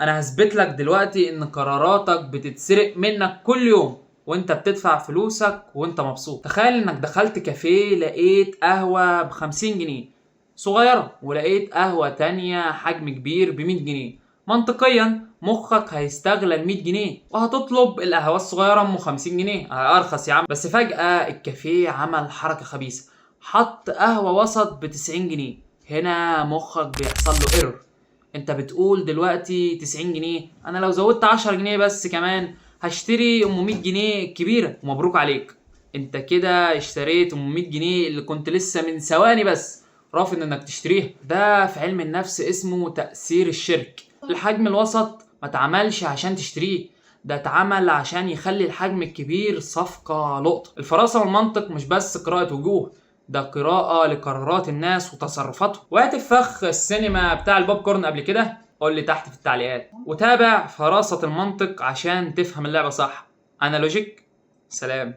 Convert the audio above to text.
انا هثبت لك دلوقتي ان قراراتك بتتسرق منك كل يوم وانت بتدفع فلوسك وانت مبسوط. تخيل انك دخلت كافيه لقيت قهوة ب50 جنيه صغيرة، ولقيت قهوة تانية حجم كبير ب100 جنيه. منطقيا مخك هيستغل ال100 جنيه وهتطلب القهوة الصغيرة ام 50 جنيه ارخص يا عم. بس فجأة الكافيه عمل حركة خبيثة، حط قهوة وسط ب90 جنيه. هنا مخك بيحصل له ايرور. انت بتقول دلوقتي 90 جنيه، انا لو زودت 10 جنيه بس كمان هشتري ام 100 جنيه الكبيرة ومبروك عليك. انت كده اشتريت ام 100 جنيه اللي كنت لسه من ثواني بس رافض انك تشتريها. ده في علم النفس اسمه تأثير الشرك. الحجم الوسط ما اتعملش عشان تشتريه، ده اتعمل عشان يخلي الحجم الكبير صفقة لقطة. الفراسة والمنطق مش بس قراءة وجوه، ده قراءة لقرارات الناس وتصرفاتهم. وقت فخ السينما بتاع البوب كورن قبل كده؟ قول لي تحت في التعليقات، وتابع فراسة المنطق عشان تفهم اللعبة صح. انا لوجيك. سلام.